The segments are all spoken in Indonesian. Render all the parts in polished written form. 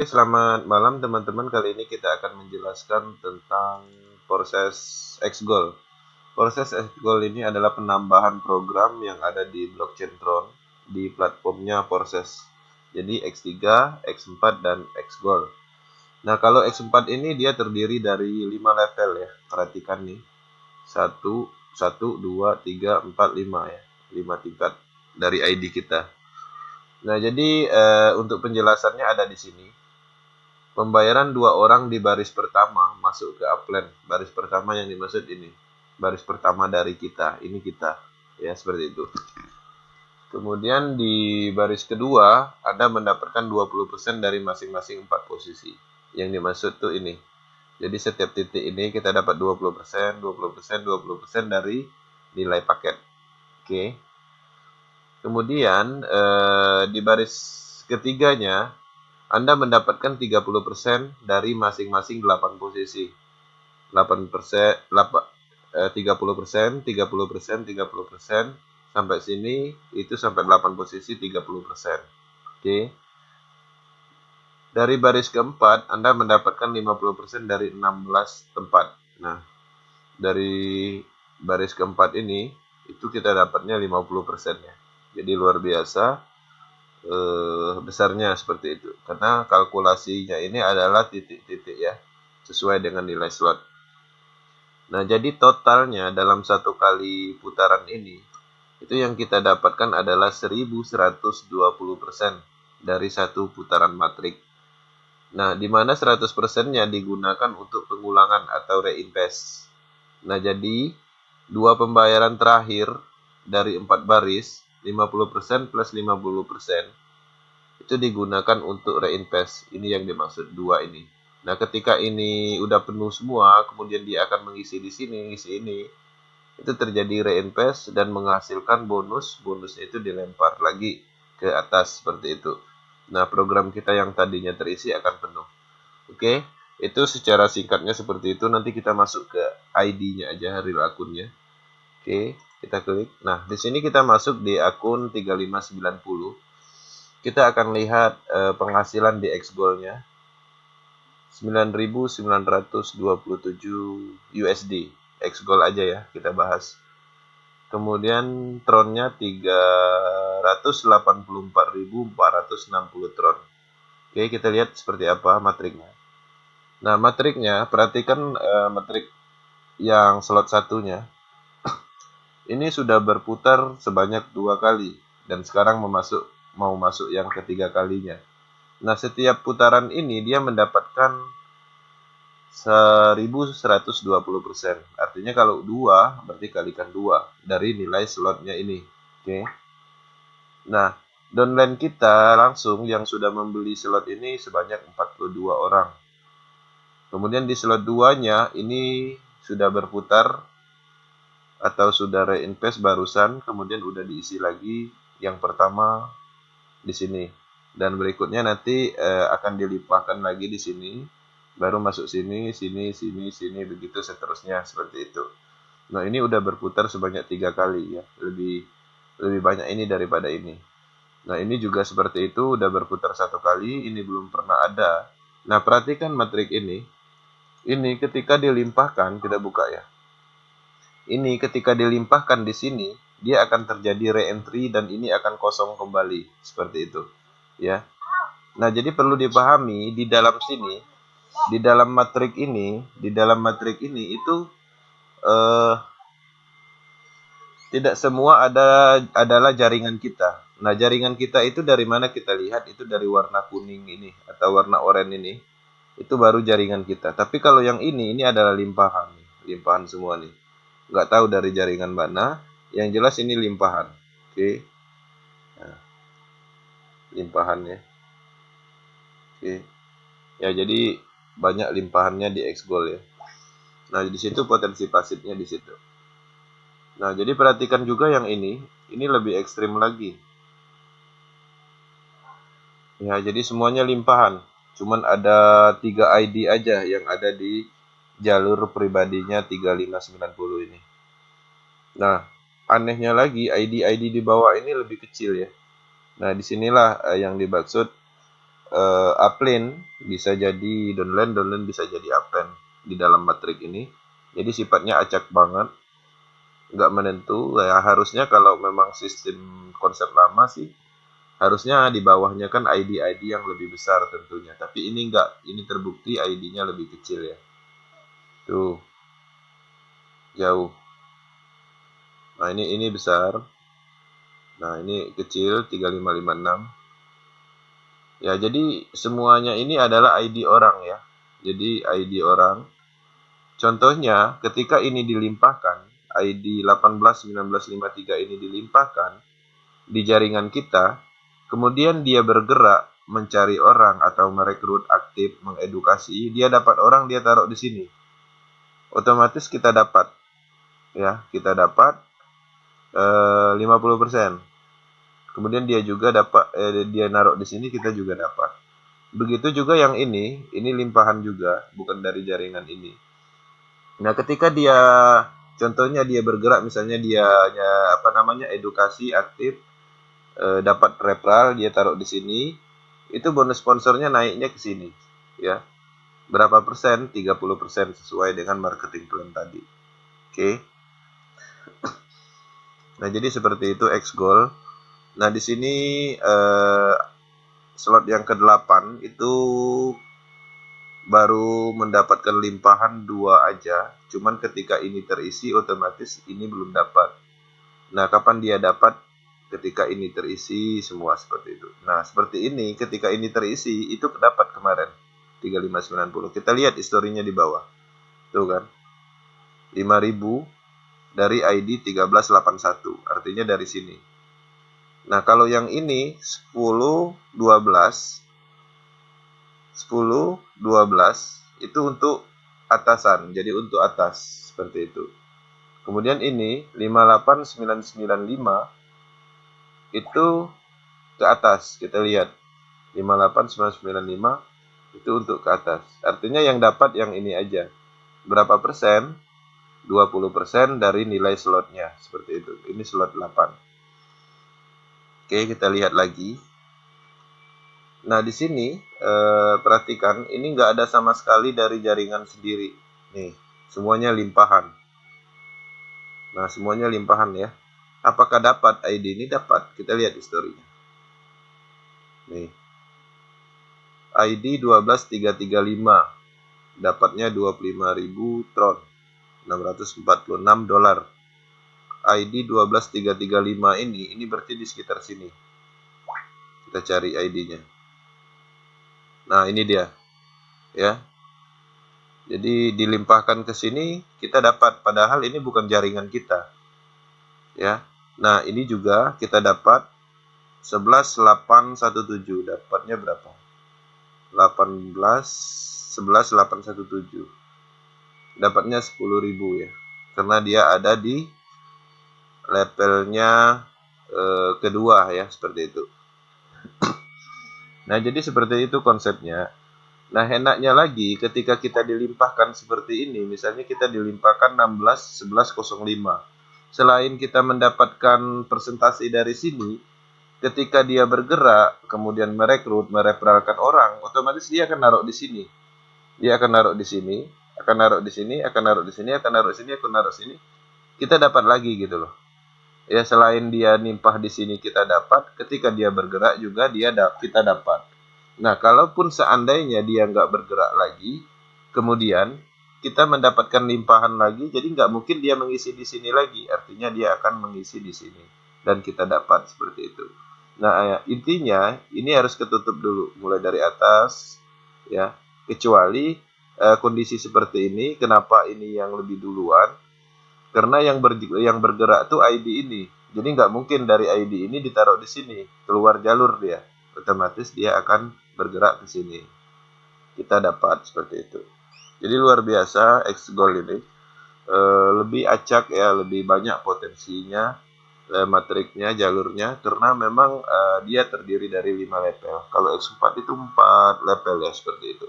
selamat malam teman-teman. Kali ini kita akan menjelaskan tentang proses Xgoal. Proses Xgoal ini adalah penambahan program yang ada di blockchain Tron di platformnya Proses. Jadi X3, X4, dan Xgoal. Nah, kalau X4 ini dia terdiri dari 5 level ya. Perhatikan nih. 1, 1, 2, 3, 4, 5 ya. 5 tingkat dari ID kita. Nah, jadi untuk penjelasannya ada di sini. Pembayaran 2 orang di baris pertama masuk ke upline. Baris pertama yang dimaksud ini. Baris pertama dari kita. Ini kita. Ya, seperti itu. Kemudian di baris kedua, Anda mendapatkan 20% dari masing-masing 4 posisi. Yang dimaksud tuh ini. Jadi setiap titik ini kita dapat 20%, 20%, 20% dari nilai paket. Oke. Kemudian di baris ketiganya, Anda mendapatkan 30% dari masing-masing 8 posisi. 8%, 30%, 30%, 30%, sampai sini itu sampai 8 posisi 30%. Oke. Dari baris keempat, Anda mendapatkan 50% dari 16 tempat. Nah, dari baris keempat ini, itu kita dapatnya 50% ya. Jadi luar biasa. Besarnya seperti itu, karena kalkulasinya ini adalah titik-titik ya, sesuai dengan nilai slot. Nah, jadi totalnya dalam satu kali putaran ini, itu yang kita dapatkan adalah 1120% dari satu putaran matrik. Nah, di mana 100%-nya digunakan untuk pengulangan atau reinvest. Nah, jadi dua pembayaran terakhir dari 4 baris, 50% plus 50%, itu digunakan untuk reinvest. Ini yang dimaksud dua ini. Nah, ketika ini udah penuh semua, kemudian dia akan mengisi di sini, ngisi ini, itu terjadi reinvest dan menghasilkan bonus. Bonusnya itu dilempar lagi ke atas seperti itu. Nah, program kita yang tadinya terisi akan penuh. Oke, itu secara singkatnya seperti itu. Nanti kita masuk ke ID-nya aja, real akunnya. Oke, kita klik. Nah, di sini kita masuk di akun 3590. Kita akan lihat penghasilan di Xgoal-nya 9.927 USD. Xgoal aja ya, kita bahas. Kemudian Tron-nya 384.460 Tron. Oke, kita lihat seperti apa matriknya. Nah, matriknya, perhatikan matrik yang slot satunya. Ini sudah berputar sebanyak 2 kali dan sekarang mau masuk yang ketiga kalinya. Nah, setiap putaran ini dia mendapatkan 1120%. Artinya kalau 2 berarti kalikan 2 dari nilai slotnya ini. Oke. Nah, downline kita langsung yang sudah membeli slot ini sebanyak 42 orang. Kemudian di slot 2-nya ini sudah berputar atau sudah reinvest barusan, kemudian udah diisi lagi yang pertama di sini, dan berikutnya nanti akan dilimpahkan lagi di sini, baru masuk sini, sini, begitu seterusnya seperti itu. Nah, ini udah berputar sebanyak 3 kali ya, lebih banyak ini daripada ini. Nah, ini juga seperti itu, udah berputar 1 kali, ini belum pernah ada. Nah, perhatikan matrik ini ketika dilimpahkan, kita buka ya. Ini ketika dilimpahkan di sini, dia akan terjadi re-entry dan ini akan kosong kembali seperti itu, ya. Nah, jadi perlu dipahami di dalam sini, di dalam matrik ini itu tidak semua adalah jaringan kita. Nah, jaringan kita itu dari mana kita lihat? Itu dari warna kuning ini atau warna oranye ini. Itu baru jaringan kita. Tapi kalau yang ini adalah limpahan, limpahan semua nih. Nggak tahu dari jaringan mana, yang jelas ini limpahan. Oke. Nah, limpahannya. Oke. Ya, jadi banyak limpahannya di Xgoal ya. Nah, di situ potensi pasifnya di situ. Nah, jadi perhatikan juga yang ini lebih ekstrim lagi. Ya, jadi semuanya limpahan. Cuman ada 3 ID aja yang ada di jalur pribadinya 3590 ini. Nah, anehnya lagi ID di bawah ini lebih kecil ya. Nah, disinilah yang dimaksud upline bisa jadi downline bisa jadi upline di dalam matrik ini. Jadi sifatnya acak banget, nggak menentu. Ya harusnya kalau memang sistem konsep lama sih, harusnya di bawahnya kan ID-ID yang lebih besar tentunya. Tapi ini enggak, ini terbukti ID-nya lebih kecil ya. Tuh, jauh. Nah, ini besar. Nah, ini kecil 3556. Ya, jadi semuanya ini adalah ID orang ya. Jadi ID orang. Contohnya, ketika ini dilimpahkan, ID 181953 ini dilimpahkan di jaringan kita, kemudian dia bergerak mencari orang atau merekrut aktif, mengedukasi, dia dapat orang, dia taruh di sini. Otomatis kita dapat ya, kita dapat 50%. Kemudian dia juga dapat dia naruh di sini, kita juga dapat. Begitu juga yang ini limpahan juga, bukan dari jaringan ini. Nah, ketika dia contohnya dia bergerak, misalnya dia edukasi aktif, dapat referral, dia taruh di sini, itu bonus sponsornya naiknya ke sini ya. Berapa persen? 30% sesuai dengan marketing plan tadi. Oke. Nah, jadi seperti itu X-Goal. Nah, di sini slot yang ke-8 itu baru mendapatkan limpahan 2 aja. Cuman ketika ini terisi, otomatis ini belum dapat. Nah, kapan dia dapat? Ketika ini terisi semua seperti itu. Nah, seperti ini, ketika ini terisi, itu dapat kemarin 3590. Kita lihat historinya di bawah. Tuh kan. 5000 dari ID 1381. Artinya dari sini. Nah, kalau yang ini 10 12 itu untuk atasan. Jadi untuk atas seperti itu. Kemudian ini 58995 itu ke atas. Kita lihat 58995 itu untuk ke atas. Artinya yang dapat yang ini aja. Berapa persen? 20% dari nilai slotnya. Seperti itu. Ini slot 8. Oke, kita lihat lagi. Nah, di sini perhatikan, ini nggak ada sama sekali dari jaringan sendiri. Nih, semuanya limpahan. Nah, semuanya limpahan ya. Apakah dapat ID ini? Dapat. Kita lihat historinya. Nih. ID 12335. Dapatnya 25.000 tron. 646 dolar. ID 12335 ini berarti di sekitar sini. Kita cari ID-nya. Nah, ini dia. Ya. Jadi dilimpahkan ke sini, kita dapat, padahal ini bukan jaringan kita. Ya. Nah, ini juga kita dapat 11817. Dapatnya berapa? 11817. Dapatnya 10.000 ya. Karena dia ada di levelnya kedua ya, seperti itu. Nah, jadi seperti itu konsepnya. Nah, enaknya lagi ketika kita dilimpahkan seperti ini, misalnya kita dilimpahkan 16 1105. Selain kita mendapatkan presentasi dari sini, ketika dia bergerak, kemudian merekrut, mereferalkan orang, otomatis dia akan naruh di sini. Dia akan naruh di sini, akan naruh di sini, akan naruh di sini, akan naruh di sini, akan naruh di sini. Kita dapat lagi gitu loh. Ya, selain dia nimpah di sini kita dapat, ketika dia bergerak juga kita dapat. Nah, kalaupun seandainya dia nggak bergerak lagi, kemudian kita mendapatkan limpahan lagi, jadi nggak mungkin dia mengisi di sini lagi. Artinya dia akan mengisi di sini dan kita dapat seperti itu. Nah, intinya ini harus ketutup dulu mulai dari atas ya. Kecuali kondisi seperti ini, kenapa ini yang lebih duluan? Karena yang bergerak tuh ID ini. Jadi nggak mungkin dari ID ini ditaruh di sini, keluar jalur dia. Otomatis dia akan bergerak ke sini. Kita dapat seperti itu. Jadi luar biasa X-Goal ini. Lebih acak ya, lebih banyak potensinya, matriknya, jalurnya, karena memang dia terdiri dari 5 level. Kalau X4 itu 4 level ya, seperti itu.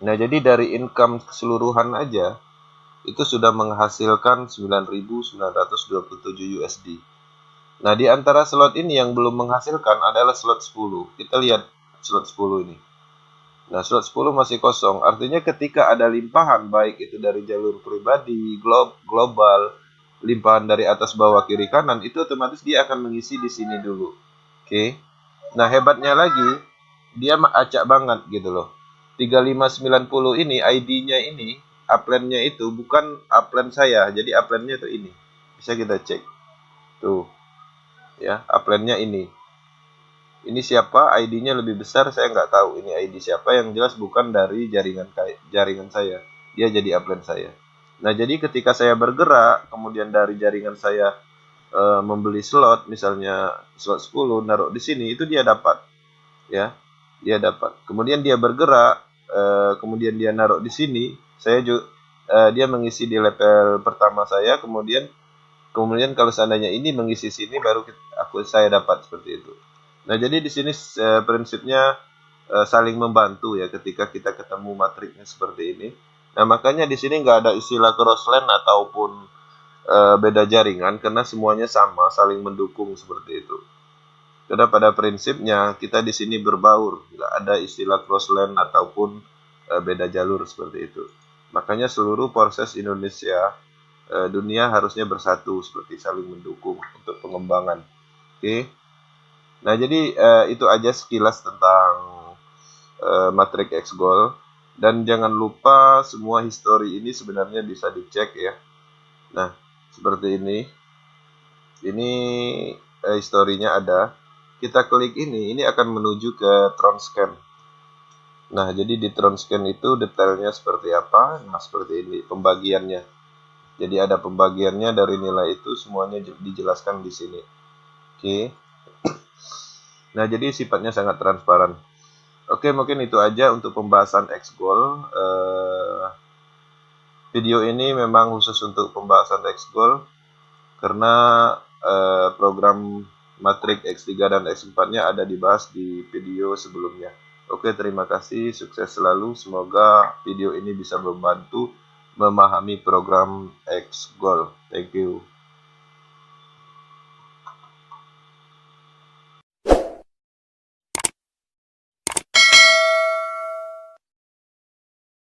Nah, jadi dari income keseluruhan aja itu sudah menghasilkan 9.927 USD. Nah, di antara slot ini yang belum menghasilkan adalah slot 10. Kita lihat slot 10 ini. Nah, slot 10 masih kosong. Artinya ketika ada limpahan, baik itu dari jalur pribadi, global, limpahan dari atas, bawah, kiri, kanan, itu otomatis dia akan mengisi di sini dulu. Oke. Nah, hebatnya lagi, dia acak banget gitu loh. 3590 ini, ID-nya ini, upline-nya itu bukan upline saya. Jadi upline-nya itu ini. Bisa kita cek. Tuh. Ya, upline-nya ini. Ini siapa, ID-nya lebih besar, saya nggak tahu ini ID siapa, yang jelas bukan dari jaringan saya. Dia jadi upline saya. Nah, jadi ketika saya bergerak, kemudian dari jaringan saya membeli slot, misalnya slot 10, naruh di sini, itu dia dapat. Ya, dia dapat. Kemudian dia bergerak, kemudian dia naruh di sini, dia mengisi di level pertama saya, kemudian kalau seandainya ini mengisi sini, baru saya dapat seperti itu. Nah, jadi di sini prinsipnya saling membantu ya ketika kita ketemu matriknya seperti ini. Nah, makanya di sini nggak ada istilah crossland ataupun beda jaringan, karena semuanya sama, saling mendukung seperti itu. Karena pada prinsipnya kita di sini berbaur, nggak ada istilah crossland ataupun beda jalur seperti itu. Makanya seluruh proses Indonesia, dunia harusnya bersatu, seperti saling mendukung untuk pengembangan. Oke. Nah, jadi itu aja sekilas tentang matrik X-Gold. Dan jangan lupa semua histori ini sebenarnya bisa dicek ya. Nah, seperti ini. Ini historinya ada. Kita klik ini akan menuju ke Tronscan. Nah, jadi di Tronscan itu detailnya seperti apa? Nah, seperti ini pembagiannya. Jadi ada pembagiannya dari nilai itu, semuanya dijelaskan di sini. Oke. Nah, jadi sifatnya sangat transparan. Oke, mungkin itu aja untuk pembahasan X-Gold. Video ini memang khusus untuk pembahasan X-Gold, karena program matrik X3 dan X4-nya ada dibahas di video sebelumnya. Oke, terima kasih, sukses selalu. Semoga video ini bisa membantu memahami program X-Gold. Thank you.